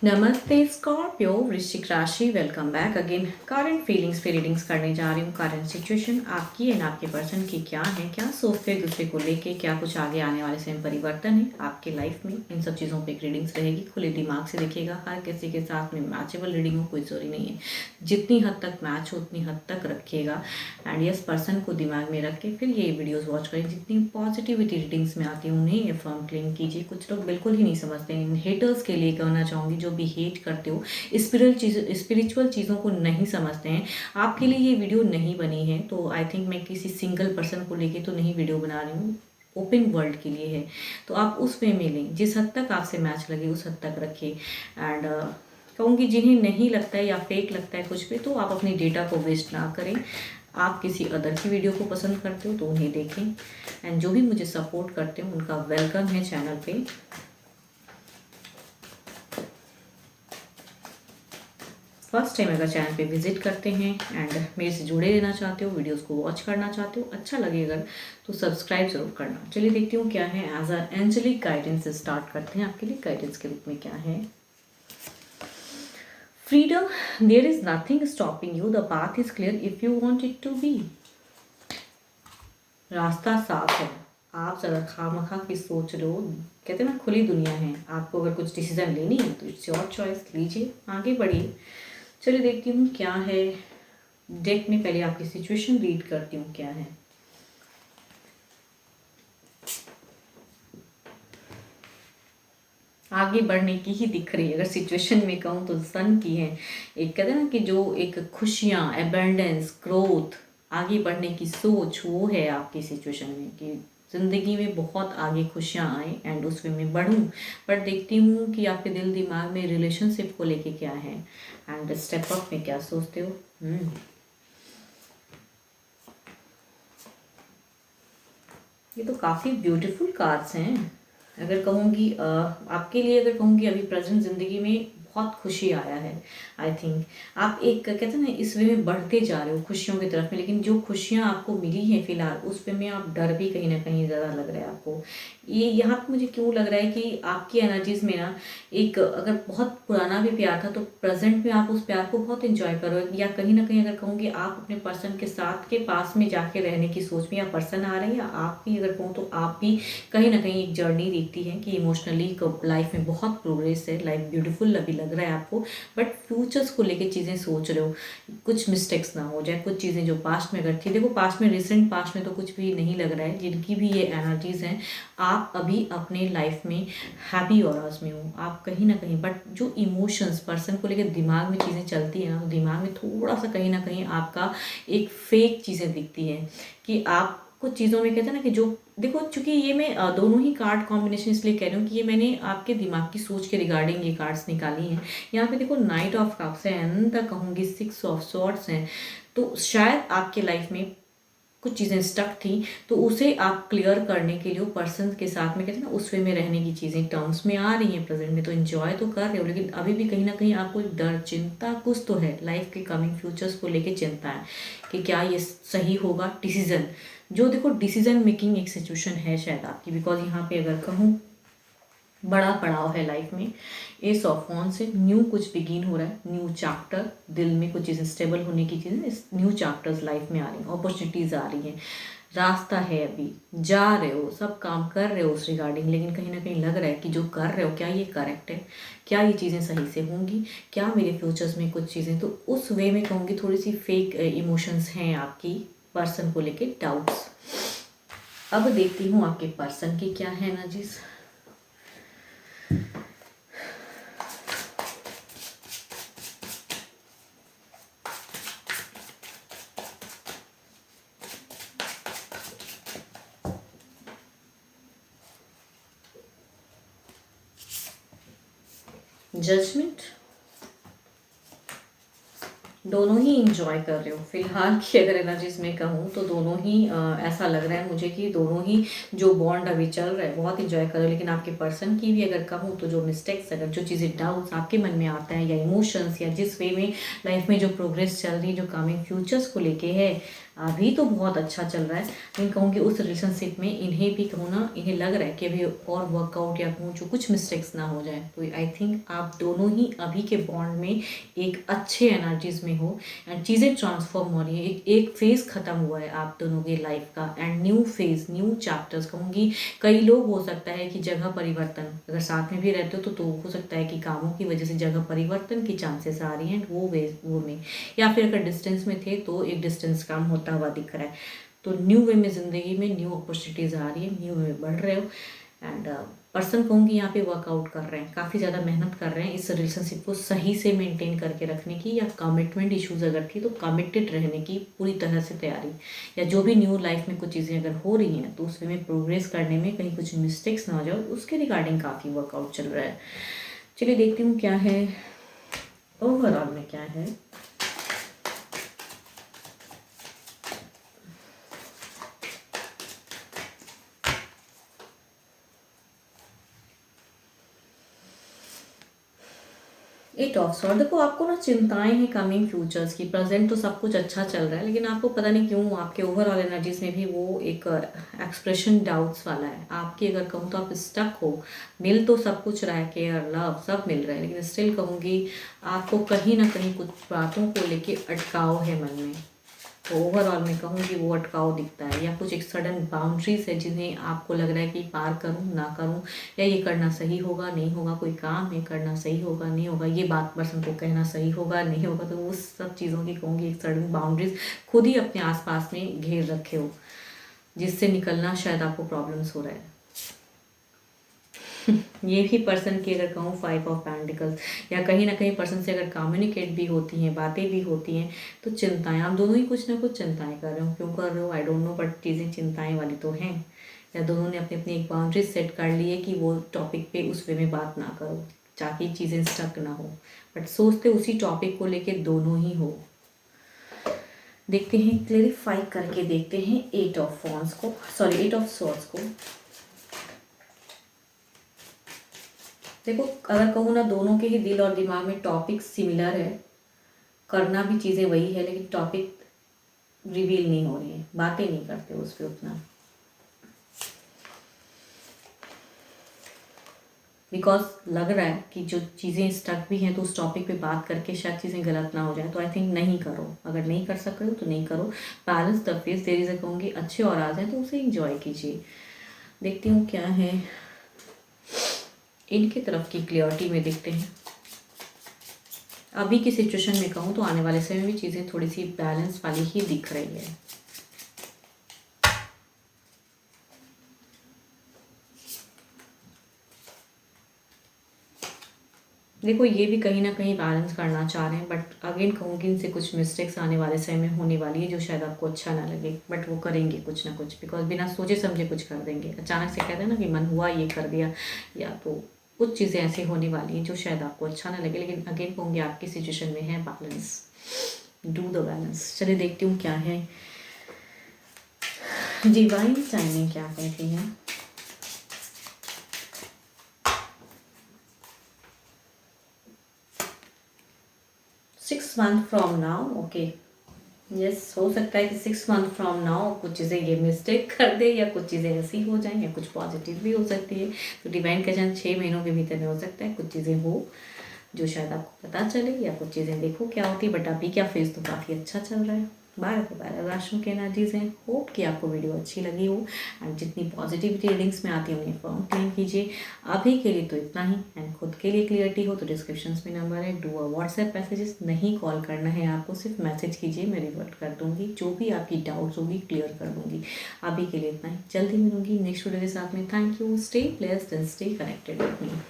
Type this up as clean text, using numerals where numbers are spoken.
नमस्ते स्कॉर्पियो वृश्चिक राशि, welcome back again. Current feelings पे रीडिंग्स करने जा रही हूँ। करंट सिचुएशन आपकी एंड आपके पर्सन की क्या है, क्या सोचते हैं दूसरे को लेके, क्या कुछ आगे आने वाले समय परिवर्तन है आपके लाइफ में, इन सब चीज़ों पे एक रीडिंग्स रहेगी। खुले दिमाग से देखिएगा, हर किसी के साथ में मैचेबल रीडिंग हो, कोई जरूरी नहीं है। जितनी हद तक मैच हो उतनी हद तक रखिएगा एंड यस पर्सन को दिमाग में रख के फिर ये वीडियोज़ वॉच करें। जितनी पॉजिटिविटी रीडिंग्स में आती है उन्हें ये फर्म क्लेम कीजिए। कुछ लोग बिल्कुल ही नहीं समझते हैं। इन हेटर्स के लिए कहना चाहूँगी, जो भी हेट करते हो, स्पिरिचुअल चीज़ों को नहीं समझते हैं, आपके लिए ये वीडियो नहीं बनी है। तो आई थिंक मैं किसी सिंगल पर्सन को लेके तो नहीं वीडियो बना रही हूँ, ओपन वर्ल्ड के लिए है। तो आप उस वे में लें, जिस हद तक आपसे मैच लगे उस हद तक रखिए। एंड कहूँगी जिन्हें नहीं लगता है या फेक लगता है कुछ भी, तो आप अपनी डेटा को वेस्ट ना करें। आप किसी अदर की वीडियो को पसंद करते हो तो उन्हें देखें। एंड जो भी मुझे सपोर्ट करते हो उनका वेलकम है चैनल पे। फर्स्ट टाइम अगर चैनल पे विजिट करते हैं एंड मेरे से जुड़े रहना चाहते हो, वीडियोस को वॉच करना चाहते हो, अच्छा लगे अगर तो सब्सक्राइब जरूर करना। चलिए देखती हूँ क्या है। As a angelic guidance start करते हैं। आपके लिए गाइडेंस के रूप में क्या है। Freedom, there is nothing stopping you, the path is clear if you want it to be. रास्ता साफ है। आप ज़रा खामखा की सोच रहे हो, कहते हैं ना खुली दुनिया है। आपको अगर कुछ डिसीजन लेनी है तो इट्स योर चॉइस, लीजिए, आगे बढ़िए। चलिए देखती हूँ क्या है। डेक में पहले आपकी सिचुएशन रीड करती हूँ क्या है। आगे बढ़ने की ही दिख रही है। अगर सिचुएशन में कहूँ तो सन की है। एक कहते हैं ना कि जो एक खुशियाँ, एबेंडेंस, ग्रोथ, आगे बढ़ने की सोच, वो है आपकी सिचुएशन में कि ज़िंदगी में बहुत आगे खुशियाँ आए एंड उस वे में बढ़ूँ। पर देखती हूँ कि आपके दिल दिमाग में रिलेशनशिप को लेके क्या है एंड स्टेप अप में क्या सोचते हो। ये तो काफ़ी ब्यूटीफुल कार्ड्स हैं। अगर कहूँगी आपके लिए, अगर कहूँगी अभी प्रेजेंट ज़िंदगी में बहुत खुशी आया है। आई थिंक आप एक कहते हैं ना इस वे में बढ़ते जा रहे हो खुशियों की तरफ में, लेकिन जो खुशियाँ आपको मिली हैं फिलहाल उस वे में आप डर भी कहीं ना कहीं ज़्यादा लग रहा है आपको। ये यहाँ पे मुझे क्यों लग रहा है कि आपकी एनर्जीज में ना एक, अगर बहुत पुराना भी प्यार था तो प्रेजेंट में आप उस प्यार को बहुत इंजॉय करो, या कहीं ना कहीं अगर कहूँगी आप अपने पर्सन के साथ के पास में जाके रहने की सोच में या पर्सन आ रहे हैं, या आप भी अगर कहूँ तो आप भी कहीं ना कहीं एक जर्नी दिखती है कि इमोशनली लाइफ में बहुत प्रोग्रेस है, लाइफ ब्यूटीफुल अभी लग रहा है आपको। बट फ्यूचर्स को लेके चीज़ें सोच रहे हो, कुछ मिस्टेक्स ना हो जाए, कुछ चीज़ें जो पास्ट में अगर थी, देखो पास्ट में, रिसेंट पास्ट में तो कुछ भी नहीं लग रहा है। जिनकी भी ये एनर्जीज हैं, आप अभी अपने लाइफ में हैप्पी ऑरास में हो आप कहीं ना कहीं। बट जो इमोशंस पर्सन को लेकर दिमाग में चीज़ें चलती हैं ना, तो दिमाग में थोड़ा सा कहीं ना कहीं आपका एक फेक चीज़ें दिखती हैं कि आप कुछ चीज़ों में कहते हैं ना कि जो, देखो चूंकि ये मैं दोनों ही कार्ड कॉम्बिनेशन इसलिए कह रही हूँ कि ये मैंने आपके दिमाग की सोच के रिगार्डिंग ये कार्ड्स निकाली हैं। यहाँ पे देखो नाइट ऑफ कप्स है एंड कहूँगी 6 ऑफ सॉर्ड्स हैं। तो शायद आपके लाइफ में कुछ चीज़ें स्टक थी, तो उसे आप क्लियर करने के लिए पर्सन के साथ में कहते हैं ना उस वे में रहने की चीज़ें टर्म्स में आ रही हैं। प्रेजेंट में तो एंजॉय तो कर रहे हो, लेकिन अभी भी कहीं ना कहीं आपको एक डर, चिंता कुछ तो है, लाइफ के कमिंग फ्यूचर्स को लेके चिंता है कि क्या ये सही होगा डिसीजन। जो देखो डिसीजन मेकिंग एक सिचुएशन है शायद आपकी, बिकॉज यहाँ पे अगर कहूँ बड़ा पड़ाव है लाइफ में। एस ऑफ वॉन्ड्स से न्यू कुछ बिगिन हो रहा है, न्यू चैप्टर, दिल में कुछ चीज़ें स्टेबल होने की चीज़ें, इस न्यू चैप्टर्स लाइफ में आ रही हैं, अपॉर्चुनिटीज़ आ रही हैं, रास्ता है, अभी जा रहे हो, सब काम कर रहे हो उस रिगार्डिंग, लेकिन कहीं ना कहीं लग रहा है कि जो कर रहे हो क्या ये करेक्ट है, क्या ये चीज़ें सही से होंगी, क्या मेरे फ्यूचर्स में कुछ चीज़ें, तो उस वे में कहूँगी थोड़ी सी फेक इमोशंस हैं आपकी पर्सन को लेके, डाउट्स। अब देखती हूँ आपके पर्सन की क्या है एनर्जीज। जजमेंट, दोनों ही इंजॉय कर रहे हो फिलहाल की अगर एनर्जीज में कहूँ तो दोनों ही ऐसा लग रहा है मुझे कि दोनों ही जो बॉन्ड अभी चल रहा है बहुत इंजॉय कर रहे हो। लेकिन आपके पर्सन की भी अगर कहूँ तो जो मिस्टेक्स, अगर जो चीज़ें डाउट्स आपके मन में आता है, या इमोशंस, या जिस वे में लाइफ में जो प्रोग्रेस चल रही है, जो कमिंग फ्यूचर्स को लेके है, अभी तो बहुत अच्छा चल रहा है, लेकिन कहूँगी उस रिलेशनशिप में इन्हें भी कहूँ ना, इन्हें लग रहा है कि अभी और वर्कआउट या कहूँ जो कुछ मिस्टेक्स ना हो जाए। तो आई थिंक आप दोनों ही अभी के बॉन्ड में एक अच्छे एनर्जीज में हो एंड चीज़ें ट्रांसफॉर्म हो रही है। एक फेज़ ख़त्म हुआ है आप दोनों के लाइफ का and new phase, new chapters कहूँगी। कई लोग हो सकता है कि जगह परिवर्तन, अगर साथ में भी रहते हो तो हो सकता है कि कामों की वजह से जगह परिवर्तन की चांसेस आ रही हैं वो में, या फिर अगर डिस्टेंस में थे तो एक डिस्टेंस कम होता हुआ दिख रहा है। तो न्यू वे में ज़िंदगी में न्यू अपॉर्चुनिटीज़ आ रही है, न्यू वे में बढ़ रहे हो एंड पर्सन कहूँगी यहाँ पे वर्कआउट कर रहे हैं, काफ़ी ज़्यादा मेहनत कर रहे हैं इस रिलेशनशिप को सही से मेंटेन करके रखने की, या कमिटमेंट इश्यूज अगर थी तो कमिटेड रहने की पूरी तरह से तैयारी, या जो भी न्यू लाइफ में कुछ चीज़ें अगर हो रही हैं तो उसमें प्रोग्रेस करने में कहीं कुछ मिस्टेक्स ना हो जाओ, उसके रिगार्डिंग काफ़ी वर्कआउट चल रहा है। चलिए देखती हूँ क्या है ओवरऑल में क्या है। एट ऑफ सॉर्ड, देखो आपको ना चिंताएं हैं कमिंग फ्यूचर्स की। प्रेजेंट तो सब कुछ अच्छा चल रहा है, लेकिन आपको पता नहीं क्यों आपके ओवरऑल एनर्जीज में भी वो एक एक्सप्रेशन डाउट्स वाला है आपकी। अगर कहूँ तो आप स्टक हो, मिल तो सब कुछ रहा है, केयर लव सब मिल रहा है, लेकिन स्टिल कहूँगी आपको कहीं ना कहीं कुछ बातों को लेके अटकाव है मन में। तो ओवरऑल मैं कहूँगी वो अटकाव दिखता है, या कुछ एक सडन बाउंड्रीज है जिन्हें आपको लग रहा है कि पार करूँ ना करूँ, या ये करना सही होगा नहीं होगा, कोई काम है करना सही होगा नहीं होगा, ये बात पर्सन को कहना सही होगा नहीं होगा। तो उस सब चीज़ों की कहूँगी एक सडन बाउंड्रीज खुद ही अपने आसपास में घेर रखे हो, जिससे निकलना शायद आपको प्रॉब्लम्स हो रहा है। ये भी पर्सन की अगर कहूँ 5 ऑफ पेंटिकल्स, या कहीं ना कहीं पर्सन से अगर कम्युनिकेट भी होती हैं, बातें भी होती हैं, तो चिंताएं आप दोनों ही कुछ ना कुछ चिंताएं कर रहे हो। क्यों कर रहे हो आई डोंट नो, बट चीज़ें चिंताएं वाली तो हैं, या दोनों ने अपनी अपनी एक बाउंड्री सेट कर ली है कि वो टॉपिक पे उस वे में बात ना करो ताकि चीज़ें स्टक ना हो, बट सोचते उसी टॉपिक को लेके दोनों ही हो। देखते हैं, क्लेरिफाई करके देखते हैं 8 ऑफ वॉन्ड्स को, सॉरी 8 ऑफ सॉर्ड्स को। देखो अगर कहूँ ना, दोनों के ही दिल और दिमाग में टॉपिक सिमिलर है, करना भी चीज़ें वही है, लेकिन टॉपिक रिवील नहीं हो रही है, बातें नहीं करते उस पर उतना, बिकॉज लग रहा है कि जो चीज़ें स्टक भी हैं तो उस टॉपिक पे बात करके शायद चीज़ें गलत ना हो जाए। तो आई थिंक नहीं करो, अगर नहीं कर सक रहे हो तो नहीं करो। Balance the face, there is कहूँगी अच्छे और आ जाए तो उसे इंजॉय कीजिए। देखती हूँ क्या है इनकी तरफ की क्लियरिटी में, देखते हैं अभी की सिचुएशन में कहूँ तो आने वाले समय में भी चीज़ें थोड़ी सी बैलेंस वाली ही दिख रही है। देखो ये भी कहीं ना कहीं बैलेंस करना चाह रहे हैं, बट अगेन कहूँगी इनसे कुछ मिस्टेक्स आने वाले समय में होने वाली है जो शायद आपको अच्छा ना लगे, बट वो करेंगे कुछ ना कुछ, बिकॉज बिना सोचे समझे कुछ कर देंगे। अचानक से कहते हैं ना कि मन हुआ ये कर दिया, या तो कुछ चीज़ें ऐसी होने वाली हैं जो शायद आपको अच्छा ना लगे, लेकिन अगेन कहूँगी आपकी सिचुएशन में है बैलेंस, डू द बैलेंस। चलिए देखती हूँ क्या है डिवाइन टाइमिंग क्या कहती है। 6 month from now, okay yes, हो सकता है कि 6 मंथ फ्रॉम नाउ कुछ चीज़ें ये मिस्टेक कर दे, या कुछ चीज़ें ऐसी हो जाएं, या कुछ पॉजिटिव भी हो सकती है। तो डिवाइन का जन्म 6 महीनों के भीतर में हो सकता है, कुछ चीज़ें हो जो शायद आपको पता चले, या कुछ चीज़ें देखो क्या होती है। बट अभी क्या फेज तो काफ़ी अच्छा चल रहा है। 12 राशियों की एनर्जीज हैं। होप कि आपको वीडियो अच्छी लगी हो, एंड जितनी पॉजिटिविटी रीडिंग्स में आती है उन्हें फॉर्म क्लेम कीजिए। अभी के लिए तो इतना ही, एंड खुद के लिए क्लियरिटी हो तो डिस्क्रिप्शन में नंबर है, डू अ व्हाट्सएप मैसेजेस, नहीं कॉल करना है आपको, सिर्फ मैसेज कीजिए, मैं रिवर्ट कर दूंगी, जो भी आपकी डाउट्स होगी क्लियर कर दूंगी। अभी के लिए इतना ही, जल्दी मिलूंगी नेक्स्ट वीडियो के साथ में। Thank you, stay blessed and stay connected with me.